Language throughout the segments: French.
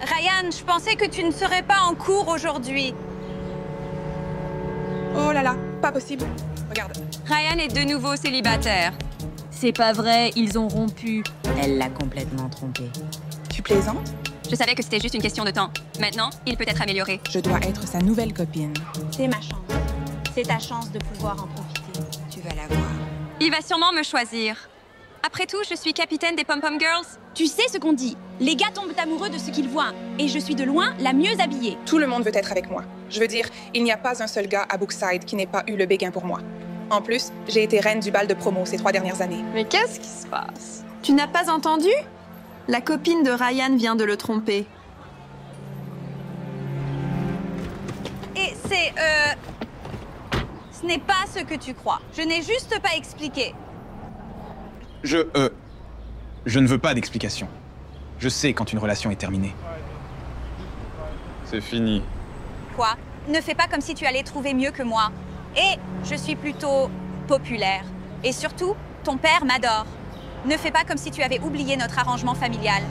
Ryan, je pensais que tu ne serais pas en cours aujourd'hui. Oh là là, pas possible. Regarde. Ryan est de nouveau célibataire. C'est pas vrai, ils ont rompu. Elle l'a complètement trompé. Tu plaisantes? Je savais que c'était juste une question de temps. Maintenant, il peut être amélioré. Je dois être sa nouvelle copine. C'est ma chance. C'est ta chance de pouvoir en profiter. Tu vas la voir. Il va sûrement me choisir. Après tout, je suis capitaine des Pom-Pom Girls. Tu sais ce qu'on dit. Les gars tombent amoureux de ce qu'ils voient. Et je suis de loin la mieux habillée. Tout le monde veut être avec moi. Je veux dire, il n'y a pas un seul gars à Brookside qui n'ait pas eu le béguin pour moi. En plus, j'ai été reine du bal de promo ces 3 dernières années. Mais qu'est-ce qui se passe? Tu n'as pas entendu? La copine de Ryan vient de le tromper. Et c'est, ce n'est pas ce que tu crois. Je n'ai juste pas expliqué. Je ne veux pas d'explication. Je sais quand une relation est terminée. C'est fini. Quoi? Ne fais pas comme si tu allais trouver mieux que moi. Et je suis plutôt populaire. Et surtout, ton père m'adore. Ne fais pas comme si tu avais oublié notre arrangement familial.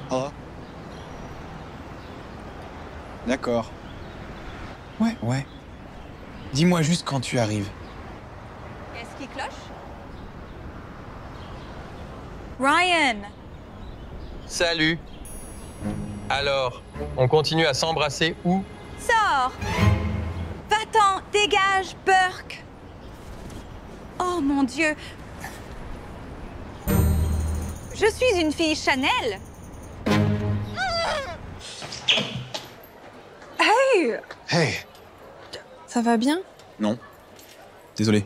Oh. D'accord. Ouais. Dis-moi juste quand tu arrives. Qu'est-ce qui cloche? Ryan! Salut. Alors, on continue à s'embrasser où? Sors! Va-t'en, dégage, Burke! Oh mon Dieu! Je suis une fille Chanel! Hey! Hey! Ça va bien? Non. Désolé.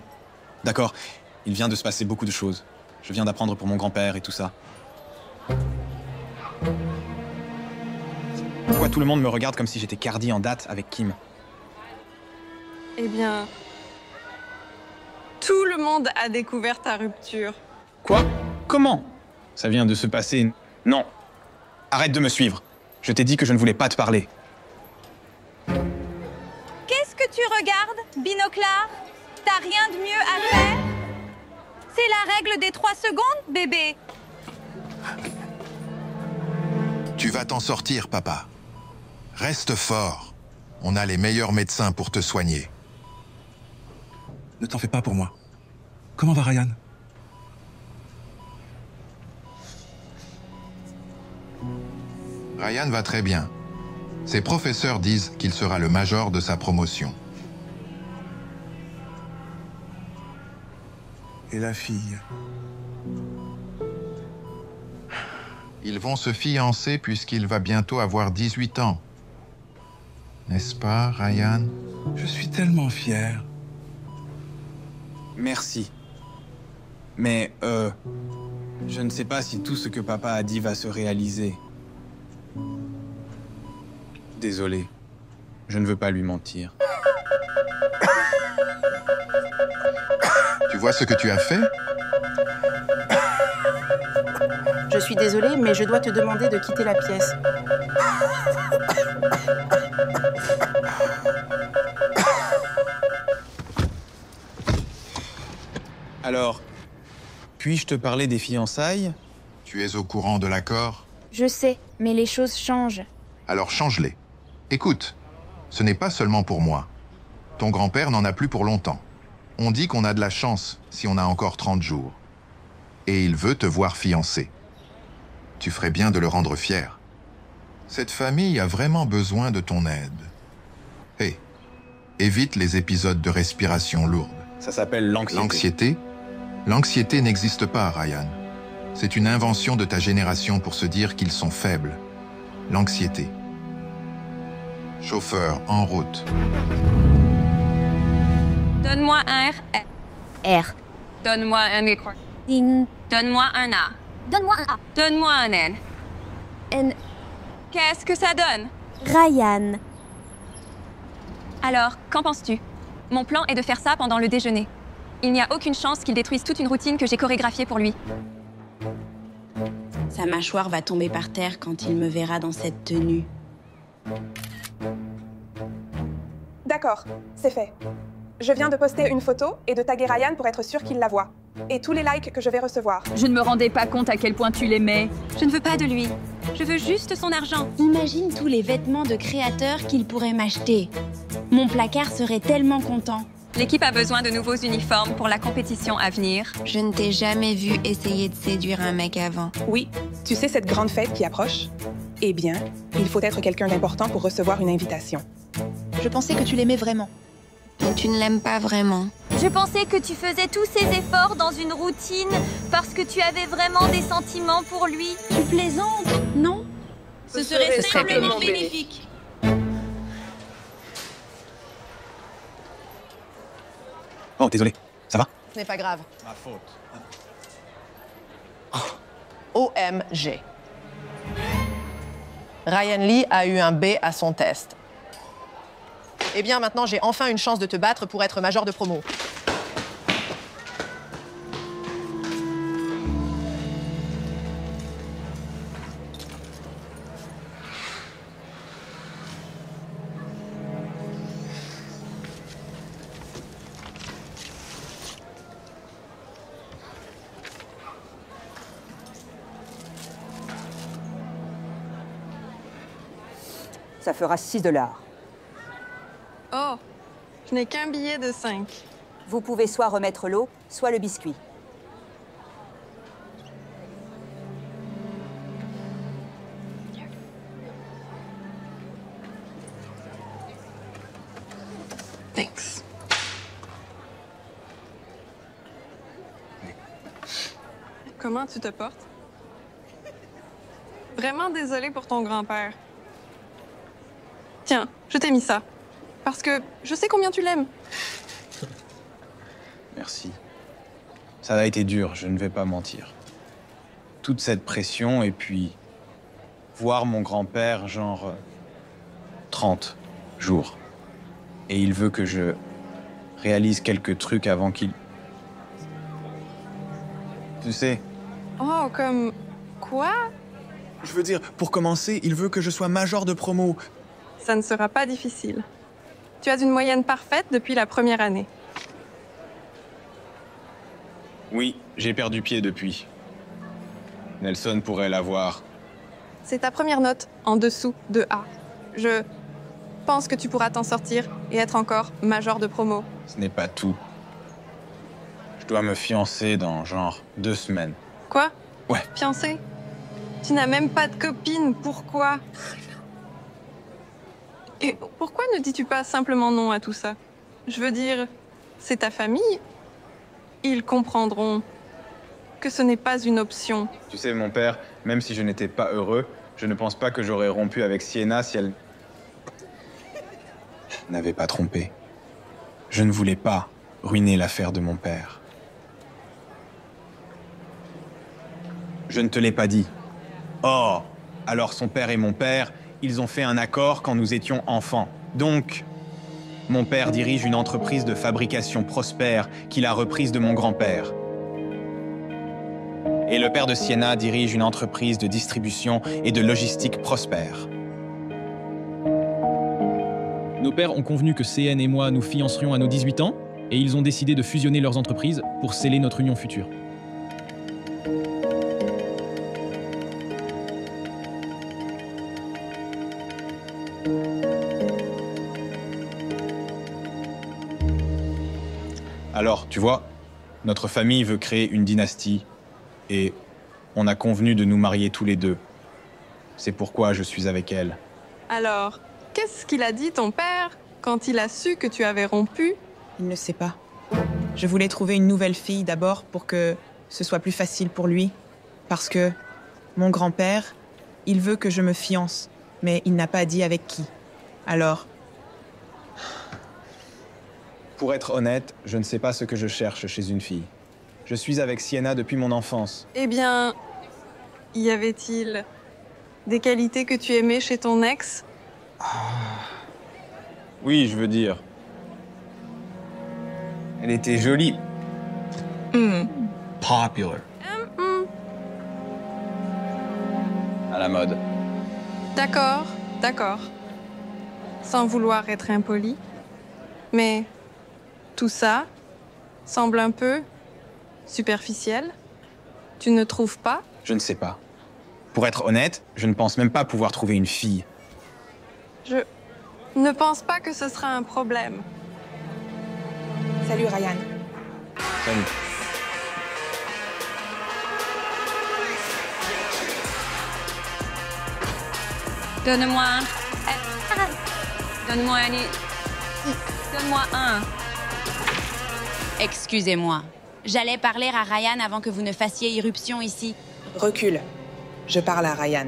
D'accord, il vient de se passer beaucoup de choses. Je viens d'apprendre pour mon grand-père et tout ça. Pourquoi tout le monde me regarde comme si j'étais Cardi en date avec Kim? Eh bien... Tout le monde a découvert ta rupture. Quoi? Comment? Ça vient de se passer... Non. Arrête de me suivre. Je t'ai dit que je ne voulais pas te parler. Qu'est-ce que tu regardes, binoclard? T'as rien de mieux à faire? C'est la règle des 3 secondes, bébé. Tu vas t'en sortir, papa. Reste fort. On a les meilleurs médecins pour te soigner. Ne t'en fais pas pour moi. Comment va Ryan? Ryan va très bien. Ses professeurs disent qu'il sera le major de sa promotion. Et la fille? Ils vont se fiancer puisqu'il va bientôt avoir 18 ans. N'est-ce pas, Ryan? Je suis tellement fier. Merci. Mais, je ne sais pas si tout ce que papa a dit va se réaliser. Désolé. Je ne veux pas lui mentir. Tu vois ce que tu as fait? Je suis désolée, mais je dois te demander de quitter la pièce. Alors, puis-je te parler des fiançailles? Tu es au courant de l'accord? Je sais, mais les choses changent. Alors change-les. Écoute, ce n'est pas seulement pour moi. Ton grand-père n'en a plus pour longtemps. On dit qu'on a de la chance si on a encore 30 jours. Et il veut te voir fiancé. Tu ferais bien de le rendre fier. Cette famille a vraiment besoin de ton aide. Hé, évite les épisodes de respiration lourde. Ça s'appelle l'anxiété. L'anxiété? L'anxiété n'existe pas, Ryan. C'est une invention de ta génération pour se dire qu'ils sont faibles. L'anxiété. Chauffeur, en route. Donne-moi un R. R. Donne-moi un écran. Ding. Donne-moi un A. Donne-moi un A. Donne-moi un N. N. Qu'est-ce que ça donne? Ryan. Alors, qu'en penses-tu? Mon plan est de faire ça pendant le déjeuner. Il n'y a aucune chance qu'il détruise toute une routine que j'ai chorégraphiée pour lui. Sa mâchoire va tomber par terre quand il me verra dans cette tenue. D'accord, c'est fait. Je viens de poster une photo et de taguer Ryan pour être sûr qu'il la voit. et tous les likes que je vais recevoir. Je ne me rendais pas compte à quel point tu l'aimais. Je ne veux pas de lui. Je veux juste son argent. Imagine tous les vêtements de créateurs qu'il pourrait m'acheter. Mon placard serait tellement content. L'équipe a besoin de nouveaux uniformes pour la compétition à venir. Je ne t'ai jamais vu essayer de séduire un mec avant. Oui, tu sais cette grande fête qui approche? Eh bien, il faut être quelqu'un d'important pour recevoir une invitation. Je pensais que tu l'aimais vraiment. Mais tu ne l'aimes pas vraiment. Je pensais que tu faisais tous ces efforts dans une routine parce que tu avais vraiment des sentiments pour lui. Tu plaisantes, non? Ce serait simplement bénéfique. Oh, désolé. Ça va? Ce n'est pas grave. Ma faute. OMG. Ryan Lee a eu un B à son test. Eh bien, maintenant, j'ai enfin une chance de te battre pour être major de promo. Ça fera 6 $. Oh, je n'ai qu'un billet de 5. Vous pouvez soit remettre l'eau, soit le biscuit. Thanks. Comment tu te portes? Vraiment désolée pour ton grand-père. Tiens, je t'ai mis ça. Parce que je sais combien tu l'aimes. Merci. Ça a été dur, je ne vais pas mentir. Toute cette pression et puis voir mon grand-père, genre 30 jours. Et il veut que je réalise quelques trucs avant qu'il... Tu sais... Oh, comme... quoi? Je veux dire, pour commencer, il veut que je sois major de promo. Ça ne sera pas difficile. Tu as une moyenne parfaite depuis la première année. Oui, j'ai perdu pied depuis. Nelson pourrait l'avoir. C'est ta première note en dessous de A. Je pense que tu pourras t'en sortir et être encore major de promo. Ce n'est pas tout. Je dois me fiancer dans genre 2 semaines. Quoi? Ouais. Fiancé? Tu n'as même pas de copine, pourquoi? Et pourquoi ne dis-tu pas simplement non à tout ça? Je veux dire, c'est ta famille. Ils comprendront que ce n'est pas une option. Tu sais, mon père, même si je n'étais pas heureux, je ne pense pas que j'aurais rompu avec Sienna si elle n'avait pas trompé. Je ne voulais pas ruiner l'affaire de mon père. Je ne te l'ai pas dit. Oh, alors son père et mon père, ils ont fait un accord quand nous étions enfants. Donc, mon père dirige une entreprise de fabrication prospère qu'il a reprise de mon grand-père. Et le père de Sienna dirige une entreprise de distribution et de logistique prospère. Nos pères ont convenu que CN et moi nous fiancerions à nos 18 ans, et ils ont décidé de fusionner leurs entreprises pour sceller notre union future. Alors, tu vois, notre famille veut créer une dynastie et on a convenu de nous marier tous les deux. C'est pourquoi je suis avec elle. Alors, qu'est-ce qu'il a dit, ton père, quand il a su que tu avais rompu? Il ne sait pas. Je voulais trouver une nouvelle fille d'abord pour que ce soit plus facile pour lui. Parce que mon grand-père, il veut que je me fiance, mais il n'a pas dit avec qui. Alors... Pour être honnête, je ne sais pas ce que je cherche chez une fille. Je suis avec Sienna depuis mon enfance. Eh bien, y avait-il des qualités que tu aimais chez ton ex? Oui, je veux dire. Elle était jolie. Popular. À la mode. D'accord, d'accord. Sans vouloir être impoli. Mais tout ça semble un peu superficiel? Tu ne trouves pas? Je ne sais pas. Pour être honnête, je ne pense même pas pouvoir trouver une fille. Je ne pense pas que ce sera un problème. Salut Ryan. Salut. Donne-moi un. Donne-moi un. Donne-moi un. Excusez-moi. J'allais parler à Ryan avant que vous ne fassiez irruption ici. Recule. Je parle à Ryan.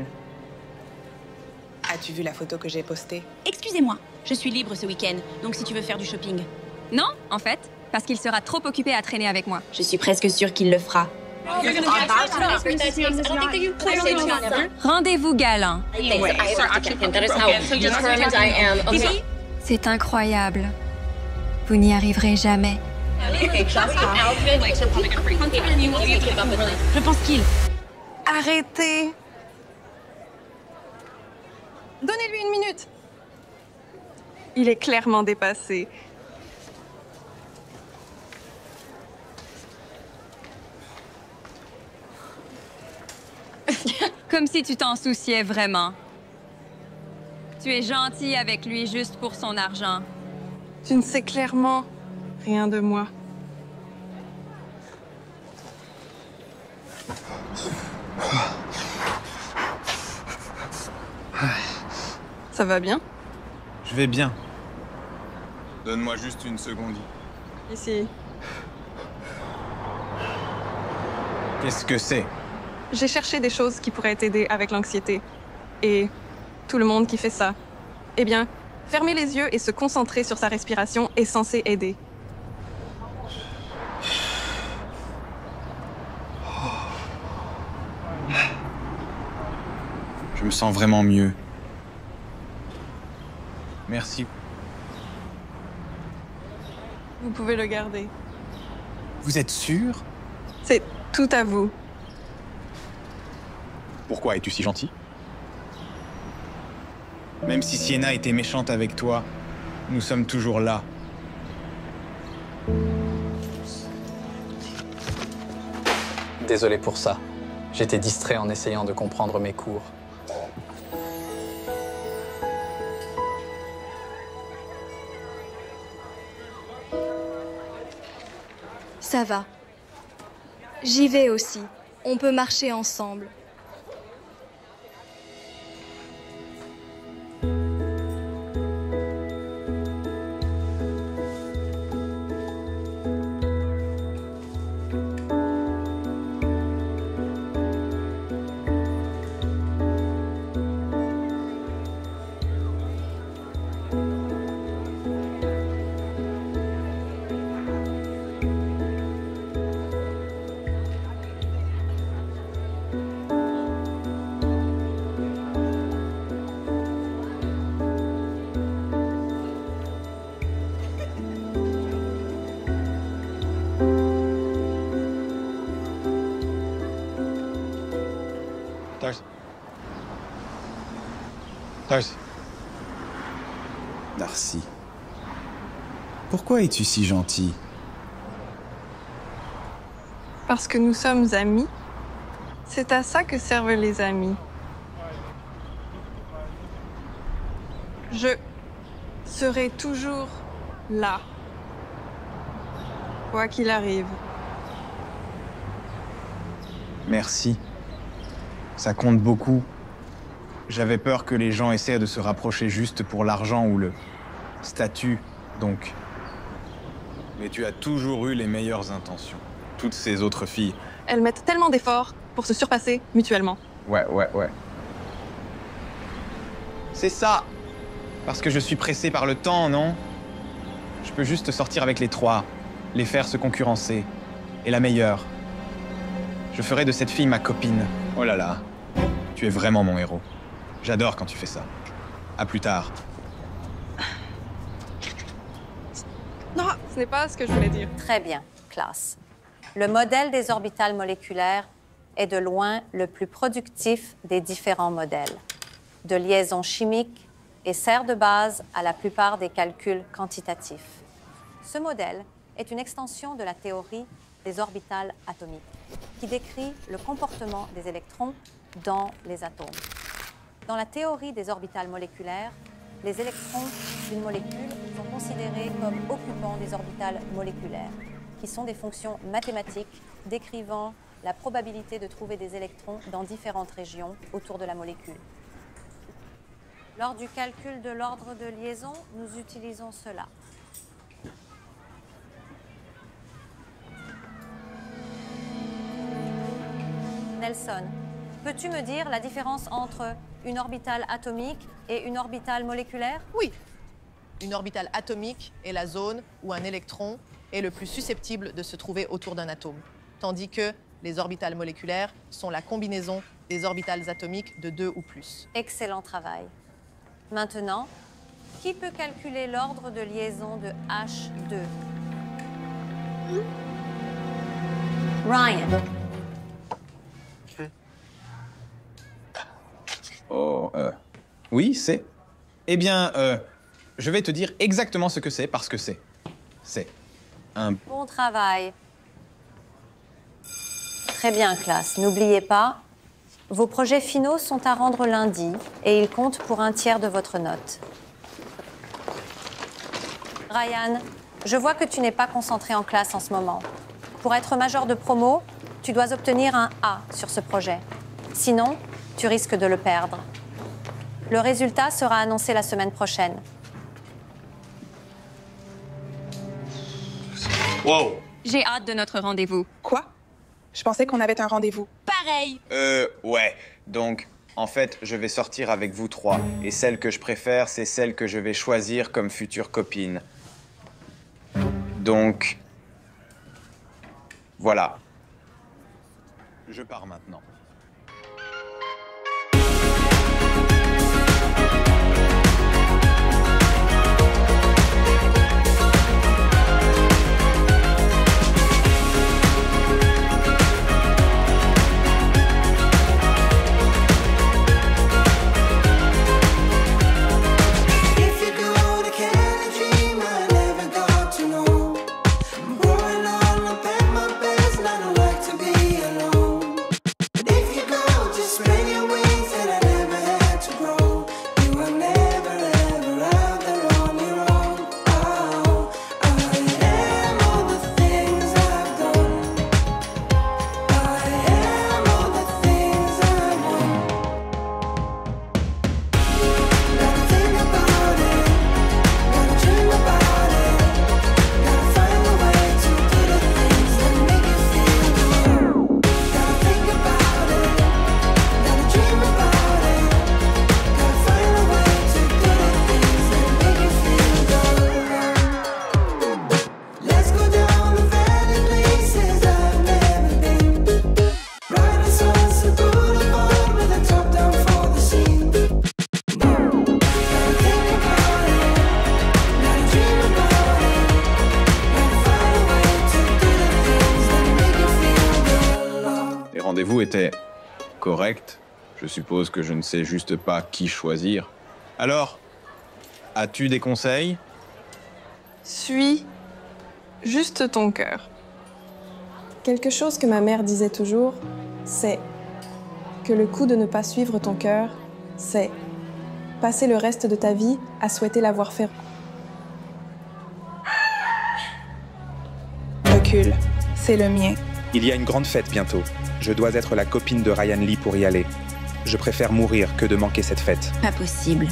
As-tu vu la photo que j'ai postée? Excusez-moi. Je suis libre ce week-end, donc si tu veux faire du shopping. Non, en fait, parce qu'il sera trop occupé à traîner avec moi. Je suis presque sûre qu'il le fera. Rendez-vous galant. C'est incroyable. Vous n'y arriverez jamais. Je pense qu'il... Arrêtez! Donnez-lui une minute. Il est clairement dépassé. Comme si tu t'en souciais vraiment. Tu es gentil avec lui juste pour son argent. Tu ne sais clairement rien de moi. Ça va bien? Je vais bien. Donne-moi juste une seconde. Ici. Qu'est-ce que c'est? J'ai cherché des choses qui pourraient t'aider avec l'anxiété. Et tout le monde qui fait ça. Eh bien, fermer les yeux et se concentrer sur sa respiration est censé aider. Je me sens vraiment mieux. Merci. Vous pouvez le garder. Vous êtes sûr? C'est tout à vous. Pourquoi es-tu si gentil? Même si Sienna était méchante avec toi, nous sommes toujours là. Désolé pour ça. J'étais distrait en essayant de comprendre mes cours. Ça va. J'y vais aussi. On peut marcher ensemble. Darcy. Pourquoi es-tu si gentil? Parce que nous sommes amis. C'est à ça que servent les amis. Je serai toujours là. Quoi qu'il arrive. Merci. Ça compte beaucoup. J'avais peur que les gens essaient de se rapprocher juste pour l'argent ou le statut, donc. Mais tu as toujours eu les meilleures intentions. Toutes ces autres filles. Elles mettent tellement d'efforts pour se surpasser mutuellement. Ouais. C'est ça. Parce que je suis pressé par le temps, non? Je peux juste sortir avec les trois, les faire se concurrencer. Et la meilleure. Je ferai de cette fille ma copine. Oh là là. Tu es vraiment mon héros. J'adore quand tu fais ça. À plus tard. Non, ce n'est pas ce que je voulais dire. Très bien, classe. Le modèle des orbitales moléculaires est de loin le plus productif des différents modèles de liaison chimique et sert de base à la plupart des calculs quantitatifs. Ce modèle est une extension de la théorie des orbitales atomiques, qui décrit le comportement des électrons dans les atomes. Dans la théorie des orbitales moléculaires, les électrons d'une molécule sont considérés comme occupants des orbitales moléculaires, qui sont des fonctions mathématiques décrivant la probabilité de trouver des électrons dans différentes régions autour de la molécule. Lors du calcul de l'ordre de liaison, nous utilisons cela. Nelson, peux-tu me dire la différence entre une orbitale atomique et une orbitale moléculaire? Oui. Une orbitale atomique est la zone où un électron est le plus susceptible de se trouver autour d'un atome, tandis que les orbitales moléculaires sont la combinaison des orbitales atomiques de 2 ou plus. Excellent travail. Maintenant, qui peut calculer l'ordre de liaison de H2? Ryan. Oh, oui, c'est... Eh bien, je vais te dire exactement ce que c'est parce que c'est. C'est un... Bon travail. Très bien, classe. N'oubliez pas, vos projets finaux sont à rendre lundi et ils comptent pour 1/3 de votre note. Ryan, je vois que tu n'es pas concentré en classe en ce moment. Pour être major de promo, tu dois obtenir un A sur ce projet. Sinon, tu risques de le perdre. Le résultat sera annoncé la semaine prochaine. Wow! J'ai hâte de notre rendez-vous. Quoi? Je pensais qu'on avait un rendez-vous. Pareil! Ouais. Donc, en fait, je vais sortir avec vous trois. Et celle que je préfère, c'est celle que je vais choisir comme future copine. Donc... Voilà. Je pars maintenant. Rendez-vous était correct. Je suppose que je ne sais juste pas qui choisir. Alors, as-tu des conseils? Suis juste ton cœur. Quelque chose que ma mère disait toujours, c'est que le coup de ne pas suivre ton cœur, c'est passer le reste de ta vie à souhaiter l'avoir fait. Recule, c'est le mien. Il y a une grande fête bientôt. Je dois être la copine de Ryan Lee pour y aller. Je préfère mourir que de manquer cette fête. Pas possible.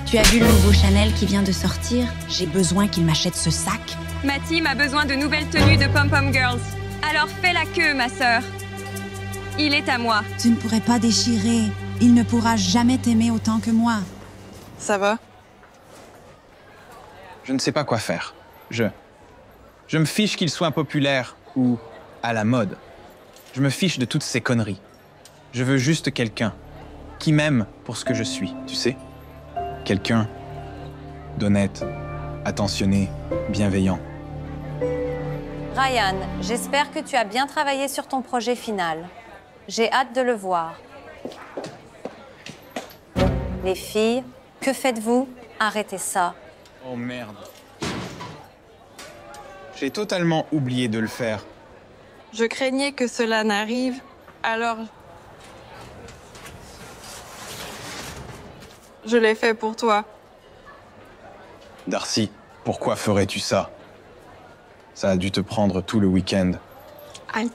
Tu as vu le nouveau Chanel qui vient de sortir? J'ai besoin qu'il m'achète ce sac. Ma team a besoin de nouvelles tenues de Pom-Pom Girls. Alors fais la queue, ma sœur. Il est à moi. Tu ne pourrais pas déchirer. Il ne pourra jamais t'aimer autant que moi. Ça va? Je ne sais pas quoi faire. Je me fiche qu'il soit populaire ou à la mode. Je me fiche de toutes ces conneries. Je veux juste quelqu'un qui m'aime pour ce que je suis, tu sais? Quelqu'un d'honnête, attentionné, bienveillant. Ryan, j'espère que tu as bien travaillé sur ton projet final. J'ai hâte de le voir. Les filles, que faites-vous? Arrêtez ça. Oh merde. J'ai totalement oublié de le faire. Je craignais que cela n'arrive, alors je l'ai fait pour toi. Darcy, pourquoi ferais-tu ça? Ça a dû te prendre tout le week-end. Aïe.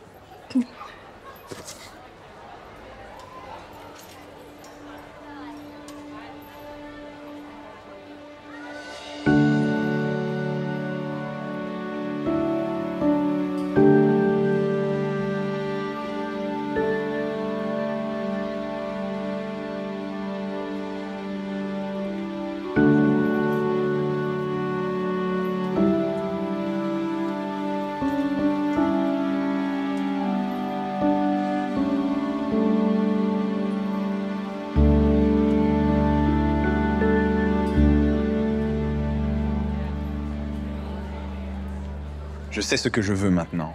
Je sais ce que je veux maintenant.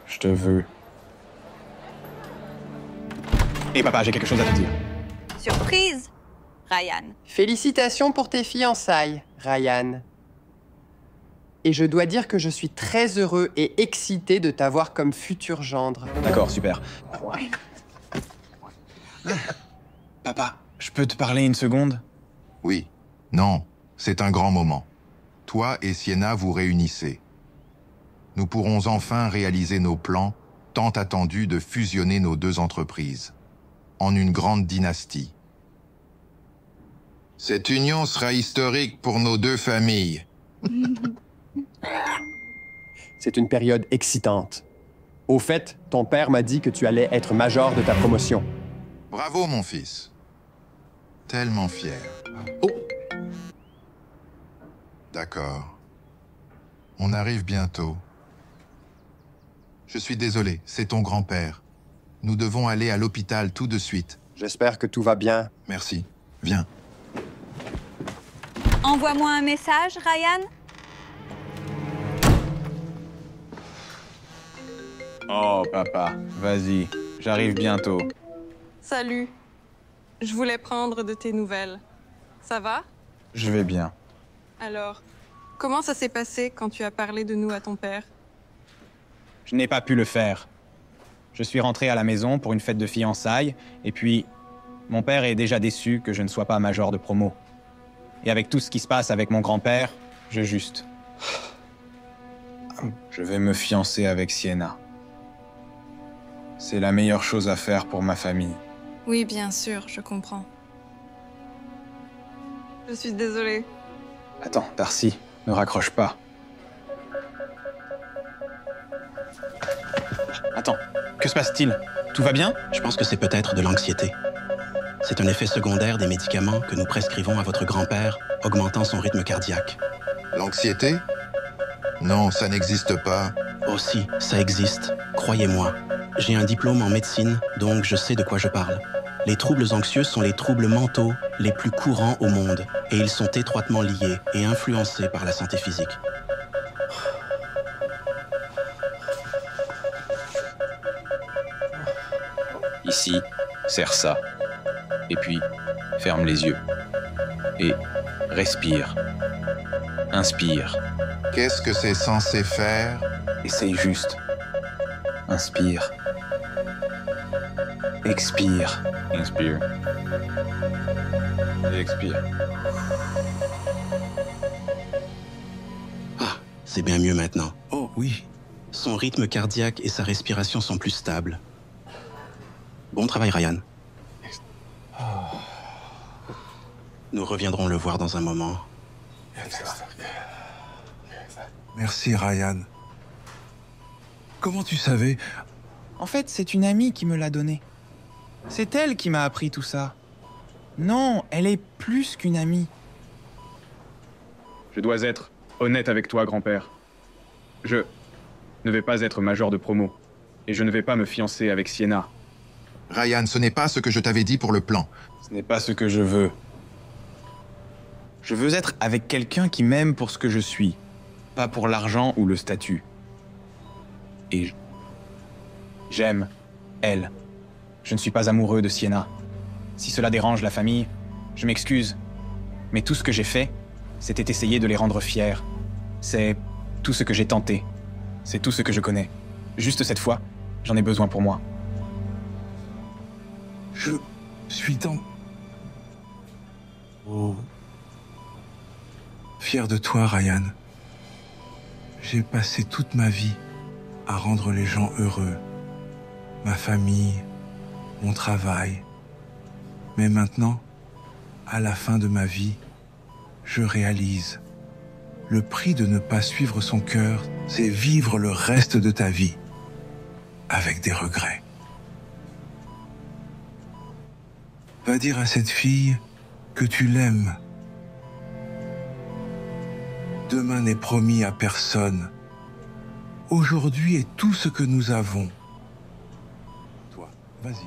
Je te veux. Et papa, j'ai quelque chose à te dire. Surprise, Ryan. Félicitations pour tes fiançailles, Ryan. Et je dois dire que je suis très heureux et excité de t'avoir comme futur gendre. D'accord, super. Papa, je peux te parler une seconde? Oui. Non, c'est un grand moment. Toi et Sienna vous réunissez. Nous pourrons enfin réaliser nos plans, tant attendus de fusionner nos deux entreprises, en une grande dynastie. Cette union sera historique pour nos deux familles. C'est une période excitante. Au fait, ton père m'a dit que tu allais être major de ta promotion. Bravo, mon fils. Tellement fier. Oh! D'accord. On arrive bientôt. Je suis désolé, c'est ton grand-père. Nous devons aller à l'hôpital tout de suite. J'espère que tout va bien. Merci. Viens. Envoie-moi un message, Ryan. Oh, papa, vas-y, j'arrive bientôt. Salut. Je voulais prendre de tes nouvelles. Ça va? Je vais bien. Alors, comment ça s'est passé quand tu as parlé de nous à ton père? Je n'ai pas pu le faire. Je suis rentré à la maison pour une fête de fiançailles, et puis mon père est déjà déçu que je ne sois pas major de promo. Et avec tout ce qui se passe avec mon grand-père, je juste... Je vais me fiancer avec Sienna. C'est la meilleure chose à faire pour ma famille. Oui, bien sûr, je comprends. Je suis désolée. Attends, Darcy, ne raccroche pas. Attends, que se passe-t-il? Tout va bien? Je pense que c'est peut-être de l'anxiété. C'est un effet secondaire des médicaments que nous prescrivons à votre grand-père, augmentant son rythme cardiaque. L'anxiété? Non, ça n'existe pas. Oh si, ça existe. Croyez-moi. J'ai un diplôme en médecine, donc je sais de quoi je parle. Les troubles anxieux sont les troubles mentaux les plus courants au monde, et ils sont étroitement liés et influencés par la santé physique. Ici, serre ça. Et puis, ferme les yeux. Et respire. Inspire. Qu'est-ce que c'est censé faire? Essaye juste. Inspire. Expire. Inspire. Et expire. Ah, c'est bien mieux maintenant. Oh oui. Son rythme cardiaque et sa respiration sont plus stables. Bon travail, Ryan. Nous reviendrons le voir dans un moment. Merci, Ryan. Comment tu savais? En fait, c'est une amie qui me l'a donné. C'est elle qui m'a appris tout ça. Non, elle est plus qu'une amie. Je dois être honnête avec toi, grand-père. Je ne vais pas être major de promo. Et je ne vais pas me fiancer avec Sienna. Ryan, ce n'est pas ce que je t'avais dit pour le plan. Ce n'est pas ce que je veux. Je veux être avec quelqu'un qui m'aime pour ce que je suis, pas pour l'argent ou le statut. Et j'aime elle. Je ne suis pas amoureux de Sienna. Si cela dérange la famille, je m'excuse. Mais tout ce que j'ai fait, c'était essayer de les rendre fiers. C'est Tout ce que j'ai tenté, c'est tout ce que je connais. Juste cette fois, j'en ai besoin pour moi. Je suis tant... Oh. Fier de toi, Ryan. J'ai passé toute ma vie à rendre les gens heureux. Ma famille, mon travail. Mais maintenant, à la fin de ma vie, je réalise. Le prix de ne pas suivre son cœur, c'est vivre le reste de ta vie avec des regrets. Va dire à cette fille que tu l'aimes. Demain n'est promis à personne. Aujourd'hui est tout ce que nous avons. Toi, vas-y.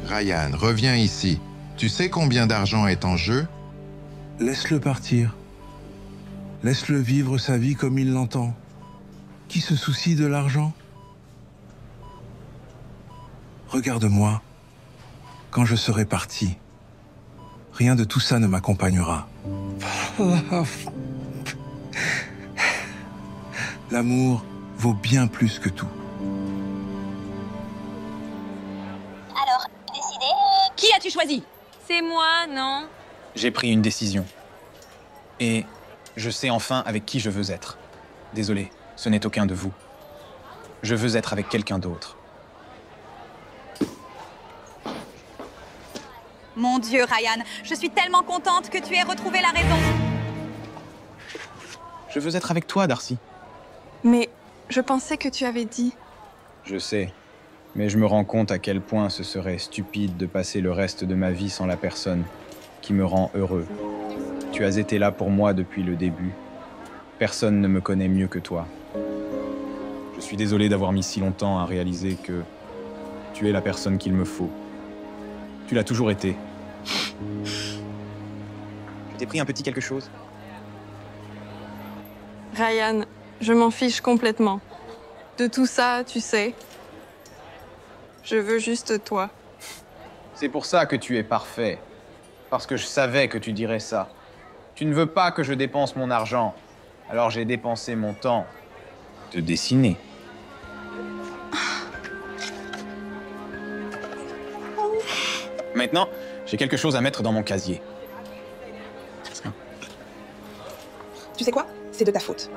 Ryan, reviens ici. Tu sais combien d'argent est en jeu? Laisse-le partir. Laisse-le vivre sa vie comme il l'entend. Qui se soucie de l'argent? Regarde-moi. Quand je serai parti, rien de tout ça ne m'accompagnera. L'amour vaut bien plus que tout. Alors, décidé? Qui as-tu choisi? C'est moi, non? J'ai pris une décision. Et je sais enfin avec qui je veux être. Désolé, ce n'est aucun de vous. Je veux être avec quelqu'un d'autre. Mon Dieu, Ryan, je suis tellement contente que tu aies retrouvé la raison. Je veux être avec toi, Darcy. Mais je pensais que tu avais dit... Je sais, mais je me rends compte à quel point ce serait stupide de passer le reste de ma vie sans la personne qui me rend heureux. Tu as été là pour moi depuis le début. Personne ne me connaît mieux que toi. Je suis désolé d'avoir mis si longtemps à réaliser que tu es la personne qu'il me faut. Tu l'as toujours été. Je t'ai pris un petit quelque chose. Ryan, je m'en fiche complètement. De tout ça, tu sais. Je veux juste toi. C'est pour ça que tu es parfait. Parce que je savais que tu dirais ça. Tu ne veux pas que je dépense mon argent. Alors j'ai dépensé mon temps de dessiner. Maintenant, j'ai quelque chose à mettre dans mon casier. Tu sais quoi? C'est de ta faute.